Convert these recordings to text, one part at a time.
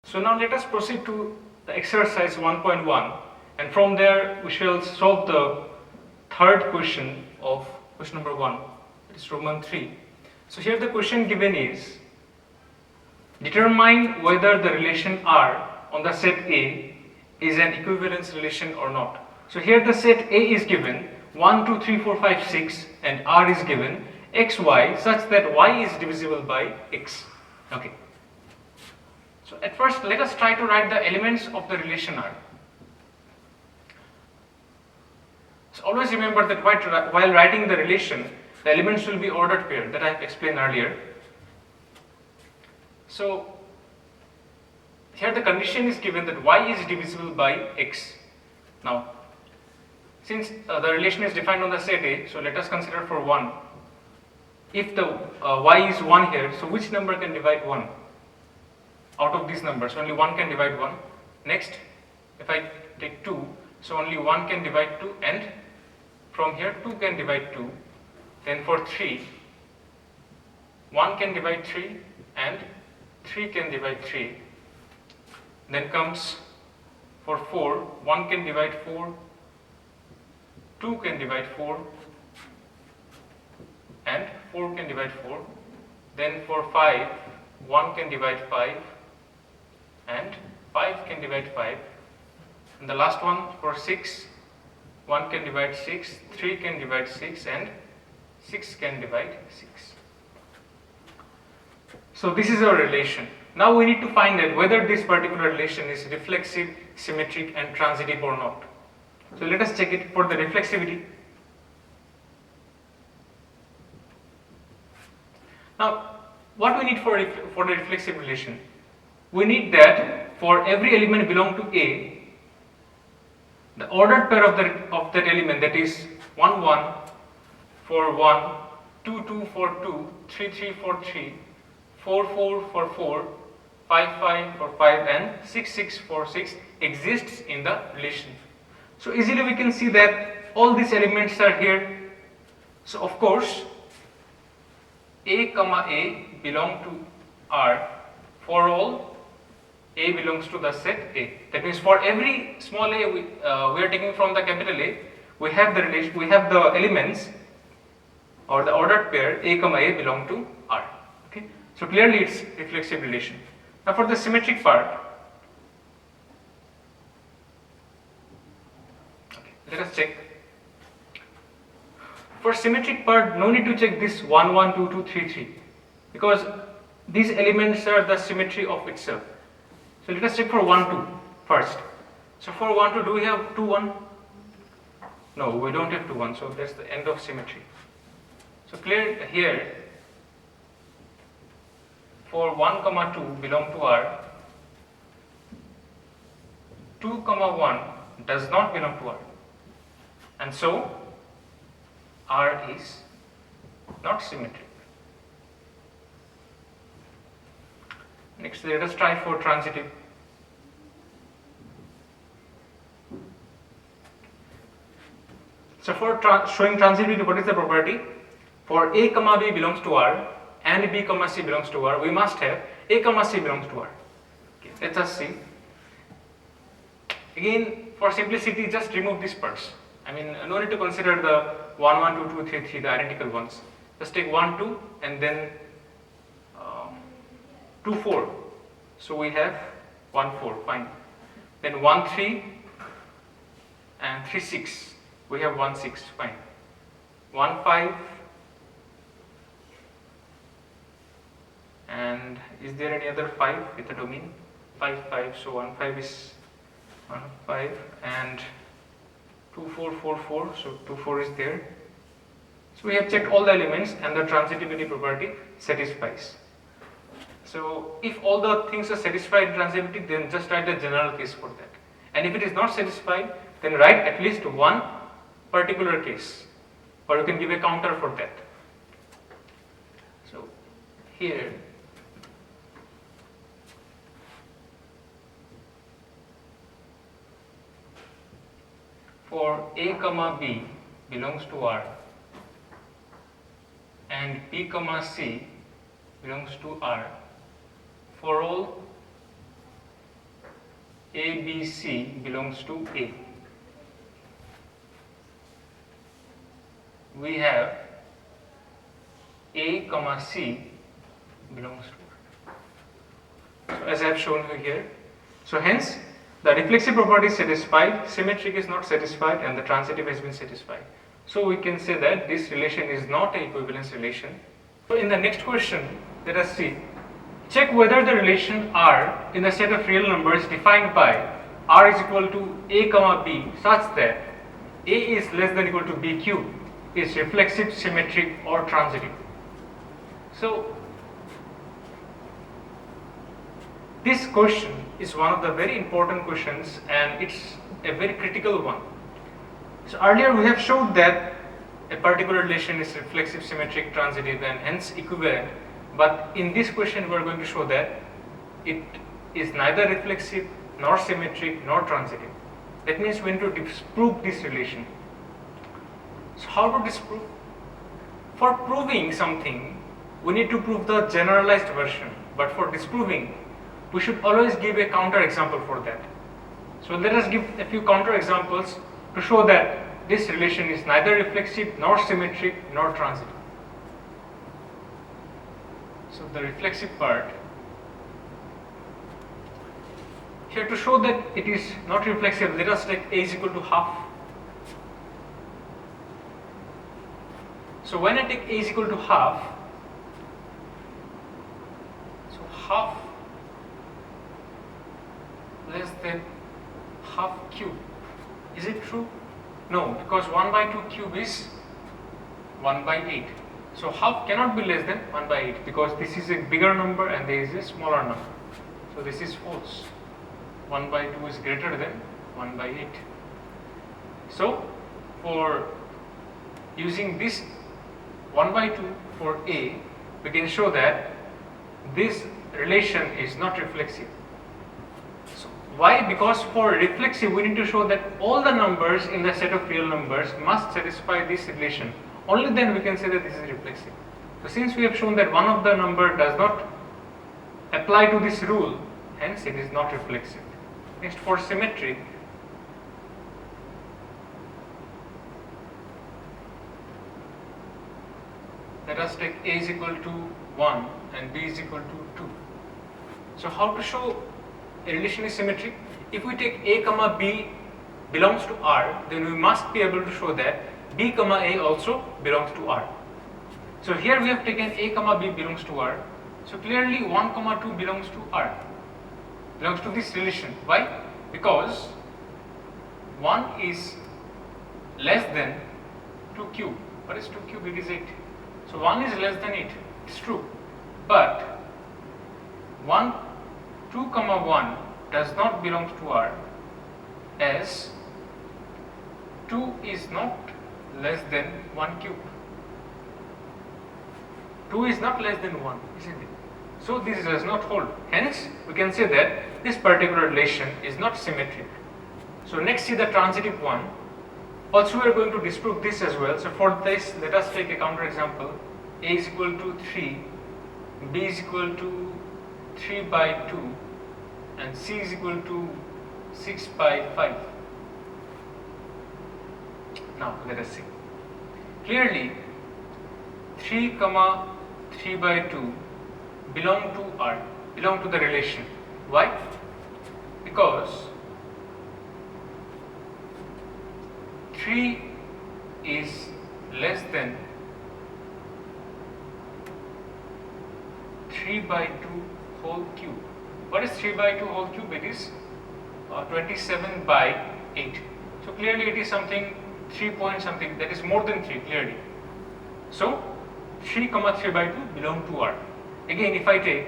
So now let us proceed to the exercise 1.1, and from there we shall solve the third question of question number 1, it is Roman 3. So here the question given is, determine whether the relation R on the set A is an equivalence relation or not. So here the set A is given 1, 2, 3, 4, 5, 6 and R is given x, y such that y is divisible by x. Okay. So at first let us try to write the elements of the relation R. So always remember that while writing the relation, the elements will be ordered pair that I have explained earlier. So here the condition is given that y is divisible by x. Now since the relation is defined on the set A, so let us consider for 1. If the y is 1 here, so which number can divide 1? Out of these numbers, only 1 can divide 1. Next, if I take 2, so only 1 can divide 2, and from here 2 can divide 2. Then for 3, 1 can divide 3 and 3 can divide 3. Then comes for 4, 1 can divide 4, 2 can divide 4 and 4 can divide 4. Then for 5, 1 can divide 5 and 5 can divide 5. And the last one for 6, 1 can divide 6, 3 can divide 6 and 6 can divide 6. So this is our relation. Now we need to find out whether this particular relation is reflexive, symmetric and transitive or not. So let us check it for the reflexivity. Now what we need for the reflexive relation? We need that for every element belong to A, the ordered pair of that element, that is 1 1 for 1, 2 2 for 2, 3 3 for 3, 4 4 for 4, 5 5 for 5 and 6 6 for 6 exists in the relation. So easily we can see that all these elements are here. So of course A comma A belong to R for all A belongs to the set A. That means for every small a we are taking from the capital A, we have the relation, we have the elements or the ordered pair A comma A belong to R. Okay, so clearly it's reflexive relation. Now for the symmetric part, okay, let us check. For symmetric part, no need to check this 1 1 2 2 3 3 because these elements are the symmetry of itself. So let us check for 1 2 first. So for 1 2, do we have 2 1? No, we don't have 2 1, so that's the end of symmetry. So clear here, for 1 comma 2 belong to R, 2 comma 1 does not belong to R, and so R is not symmetric. Next, let us try for transitive. So for showing transitivity, what is the property? For A comma B belongs to R and B comma C belongs to R, we must have A comma C belongs to R. Okay, let us see. Again, for simplicity, just remove this parts. I mean, no need to consider the 1 1 2 2 3 3, the identical ones. Just take 1 2 and then 2 4. So we have 1 4, fine. Then 1 3 and 3 6. We have 1 6, fine. 1 5 and is there any other 5 with a domain? 5 5, so 1 5 is 1 5 and 2 4 4 4, so 2 4 is there. So we have checked all the elements and the transitivity property satisfies. So if all the things are satisfied in transitivity, then just write the general case for that. And if it is not satisfied, then write at least one particular case, or you can give a counter for that. So here for A comma B belongs to R and B comma C belongs to R, for all ABC belongs to A. We have A comma C belongs to. So as I have shown you here. So hence the reflexive property is satisfied, symmetric is not satisfied, and the transitive has been satisfied. So we can say that this relation is not an equivalence relation. So in the next question, let us see. Check whether the relation R in the set of real numbers defined by R is equal to A comma B such that A is less than equal to B cube is reflexive, symmetric, or transitive. So this question is one of the very important questions, and it's a very critical one. So earlier we have showed that a particular relation is reflexive, symmetric, transitive, and hence equivalent. But in this question we are going to show that it is neither reflexive nor symmetric nor transitive. That means we need to disprove this relation. So how to disprove? For proving something, we need to prove the generalized version. But for disproving, we should always give a counter example for that. So let us give a few counter examples to show that this relation is neither reflexive nor symmetric nor transitive. So the reflexive part, here to show that it is not reflexive, let us take A is equal to half. So when I take A is equal to half, so half less than half cube. Is it true? No, because 1 by 2 cube is 1 by 8. So half cannot be less than 1 by 8 because this is a bigger number and there is a smaller number. So this is false. 1 by 2 is greater than 1 by 8. So for using this 1 by 2 for A, we can show that this relation is not reflexive. So why? Because for reflexive we need to show that all the numbers in the set of real numbers must satisfy this relation. Only then we can say that this is reflexive. So since we have shown that one of the number does not apply to this rule, hence it is not reflexive. Next, for symmetry, let us take A is equal to 1 and B is equal to 2. So how to show a relation is symmetric? If we take A comma B belongs to R, then we must be able to show that B comma A also belongs to R. So here we have taken A comma B belongs to R. So clearly 1 comma 2 belongs to R, belongs to this relation. Why? Because 1 is less than 2 cube. What is 2 cube? It is 8. So 1 is less than 8. It's true. But 2 comma 1 does not belong to R, as 2 is not less than 1 cube. 2 is not less than 1, isn't it? So this does not hold. Hence, we can say that this particular relation is not symmetric. So next, see the transitive one. Also, we are going to disprove this as well. So for this, let us take a counter example. A is equal to 3, B is equal to 3 by 2, and C is equal to 6 by 5. Now let us see. Clearly 3 comma 3 by 2 belong to R, belong to the relation. Why? Because 3 is less than 3 by 2 whole cube. What is 3 by 2 whole cube? It is 27 by 8. So clearly it is something 3 point something, that is more than 3 clearly. So 3 comma 3 by 2 belong to R. Again, if I take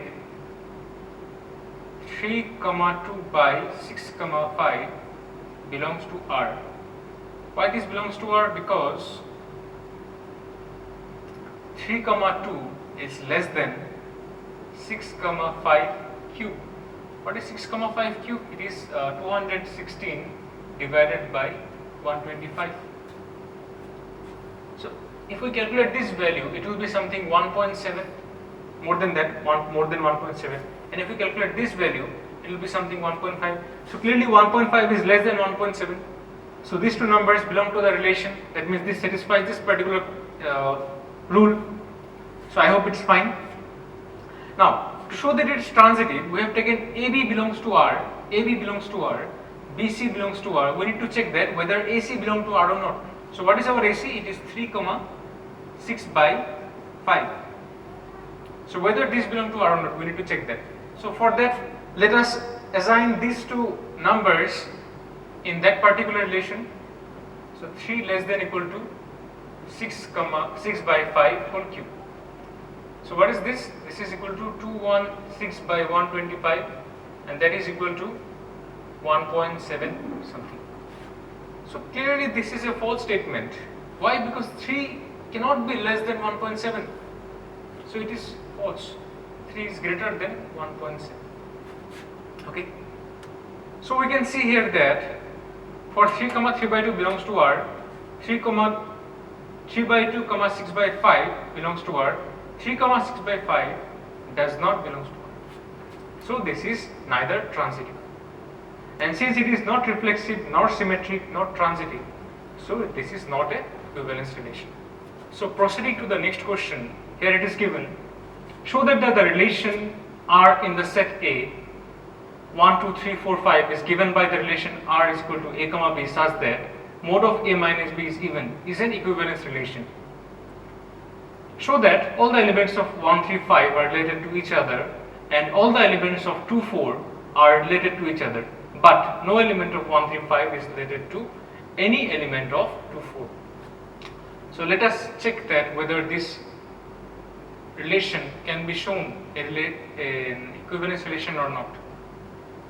3 comma 2 by 6 comma 5 belongs to R. Why this belongs to R? Because 3 comma 2 is less than 6 comma 5 cube. What is 6 comma 5 cube? It is 216 divided by 125. So if we calculate this value, it will be something 1.7, more than that, more than 1.7. And if we calculate this value, it it will be something 1.5. So clearly 1.5 is less than 1.7. So these two numbers belong to the relation. That means this satisfies this particular rule. So I hope it's fine. Now to show that it's transitive, we have taken AB belongs to R, AB belongs to R, BC belongs to R. We need to check that whether AC belongs to R or not. So what is our AC? It is 3,6/5. So whether this belongs to R or not, we need to check that. So for that, let us assign these two numbers in that particular relation. So 3 less than equal to 6,6/5 whole cube. So what is this? This is equal to 216/125, and that is equal to 1.7 something. So clearly this is a false statement. Why? Because 3 cannot be less than 1.7. So it is false. 3 is greater than 1.7. Okay. So we can see here that for 3,3/2 belongs to R, 3,3/2, 6/5 belongs to R, 3,6/5 does not belong to R. So this is neither transitive. And since it is not reflexive, nor symmetric, nor transitive, so this is not a equivalence relation. So proceeding to the next question, here it is given, show that the relation R in the set A 1, 2, 3, 4, 5 is given by the relation R is equal to A comma B such that mod of A minus B is even is an equivalence relation. Show that all the elements of 1, 3, 5 are related to each other and all the elements of 2, 4 are related to each other, but no element of 1, 3, 5 is related to any element of 2, 4. So let us check that whether this relation can be shown an equivalence relation or not.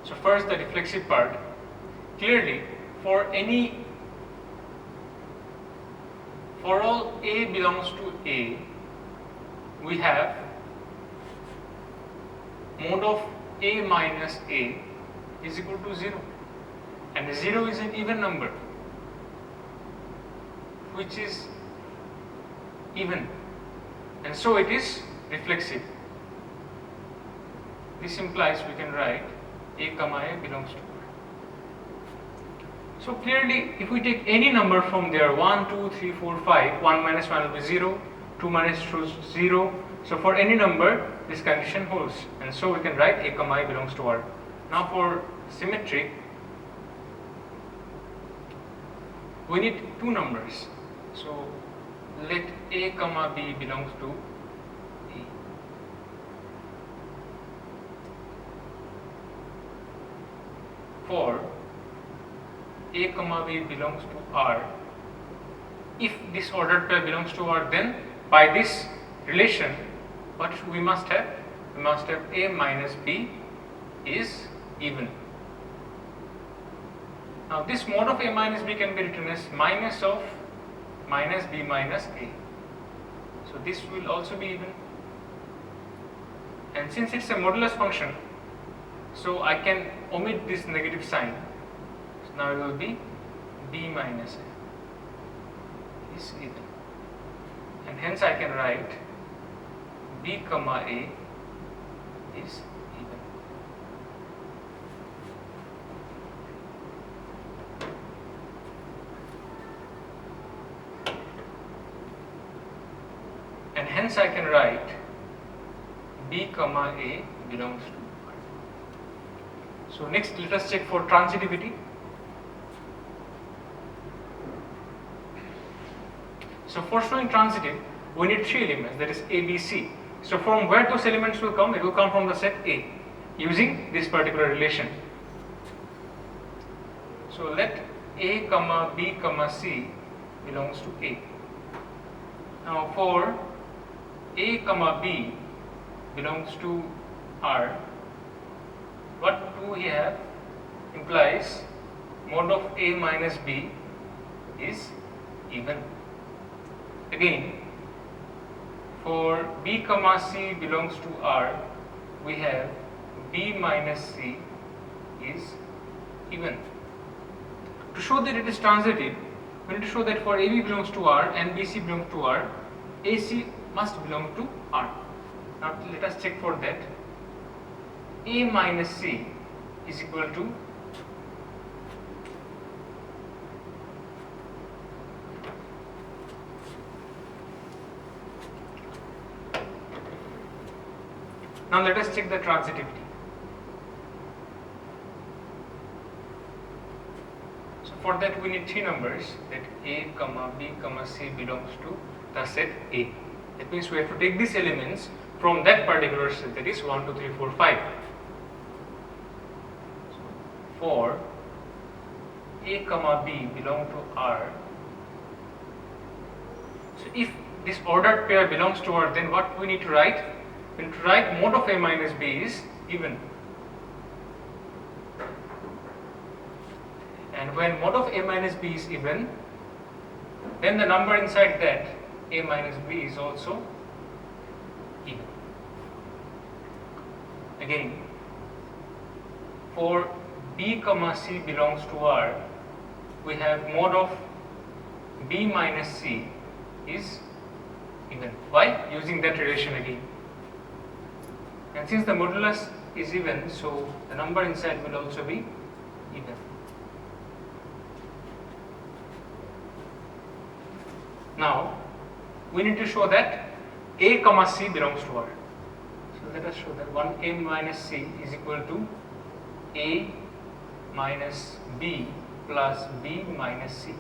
So first the reflexive part. Clearly for all A belongs to A, we have mod of A minus A is equal to 0, and 0 is an even number which is even, and so it is reflexive. This implies we can write A comma A belongs to R. So clearly if we take any number from there, 1, 2, 3, 4, 5, 1 minus 1 will be 0, 2 minus 2 is 0. So for any number this condition holds, and so we can write A comma A belongs to R. Now for symmetry, we need two numbers. So let A comma B belongs to A. For A comma B belongs to R, if this ordered pair belongs to R, then by this relation what we must have? We must have A minus B is even. Now this mod of A minus B can be written as minus of minus B minus A. So this will also be even. And since it's a modulus function, so I can omit this negative sign. So now it will be B minus A is even. And hence I can write B comma A is even. And hence I can write B comma A belongs to R. So next let us check for transitivity. So for showing transitive, we need three elements, that is A, B, C. So from where those elements will come? It will come from the set A using this particular relation. So let A comma B comma C belongs to A. Now for A comma B belongs to R, what do we have? Implies mod of A minus B is even. Again, for B comma C belongs to R, we have B minus C is even. To show that it is transitive, we need to show that for AB belongs to R and BC belongs to R, AC must belong to R. Now let us check for that. A minus C is equal to now let us check the transitivity. So for that we need three numbers, that A, B, C belongs to the set A. That means we have to take these elements from that particular set, that is 1, 2, 3, 4, 5. So for A, B belong to R. So if this ordered pair belongs to R, then what we need to write? We need to write mod of A minus B is even. And when mod of A minus B is even, then the number inside that A minus B is also even. Again, for B, C belongs to R, we have mod of B minus C is even. Why? Using that relation again. And since the modulus is even, so the number inside will also be even. Now, we need to show that A, C belongs to R. So let us show that 1A minus C is equal to A minus B plus B minus C.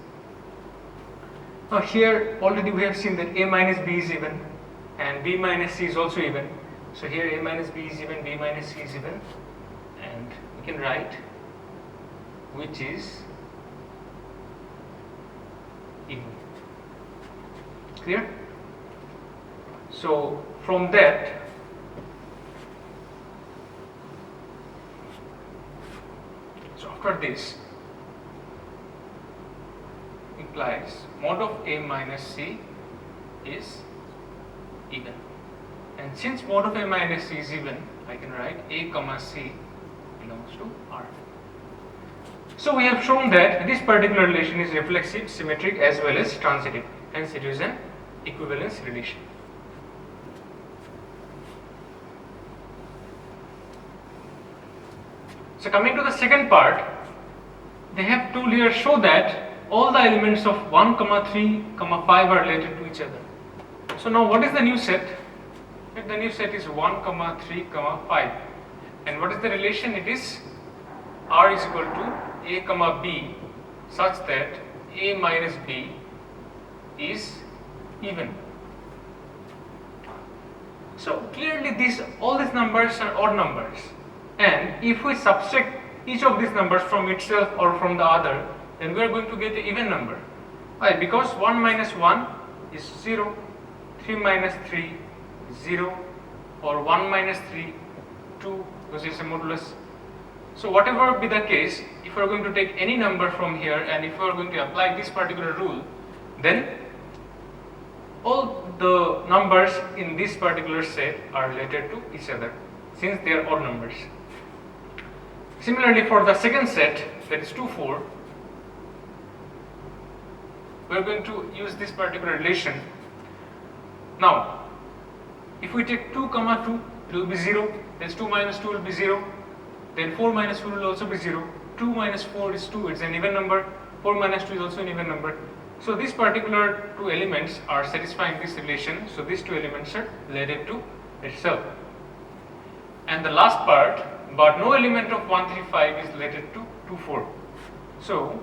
Now here already we have seen that A minus B is even and B minus C is also even. So here A minus B is even, B minus C is even, and we can write which is even. Clear? So from that, so after this implies mod of A minus C is even. And since mod of A minus C is even, I can write A, C belongs to R. So we have shown that this particular relation is reflexive, symmetric as well as transitive. Hence it is an equivalence relation. So coming to the second part, they have to here show that all the elements of 1, 3, 5 are related to each other. So now what is the new set? The new set is 1, 3, 5. And what is the relation? It is R is equal to A, B such that A minus B is even. So clearly all these numbers are odd numbers, and if we subtract each of these numbers from itself or from the other, then we are going to get an even number. Why? Because 1 minus 1 is 0, 3 minus 3 is 0, or 1 minus 3, 2, because it's a modulus. So whatever be the case, if we are going to take any number from here and if we are going to apply this particular rule, then all the numbers in this particular set are related to each other, since they are odd numbers. Similarly, for the second set, that is 2, 4, we are going to use this particular relation. Now, if we take 2, 2, it will be 0, then 2 minus 2 will be 0, then 4 minus 4 will also be 0, 2 minus 4 is 2, it's an even number, 4 minus 2 is also an even number. So these particular two elements are satisfying this relation, so these two elements are related to itself. And the last part, but no element of 1, 3, 5 is related to 2, 4. So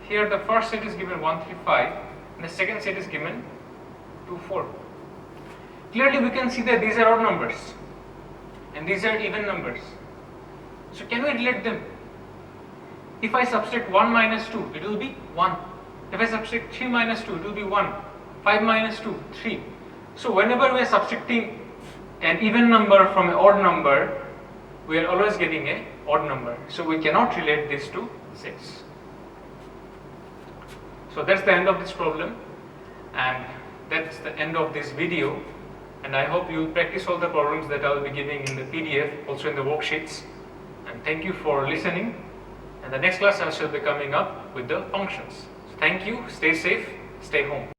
here the first set is given 1, 3, 5 and the second set is given 2, 4. Clearly we can see that these are odd numbers and these are even numbers. So can we relate them? If I subtract 1 minus 2, it will be 1. If I subtract 3 minus 2, it will be 1. 5 minus 2, 3. So whenever we are subtracting an even number from an odd number, we are always getting an odd number. So we cannot relate these two sets. So that's the end of this problem, and that's the end of this video. And I hope you will practice all the problems that I will be giving in the PDF, also in the worksheets. And thank you for listening. And the next class I shall be coming up with the functions. So thank you, stay safe, stay home.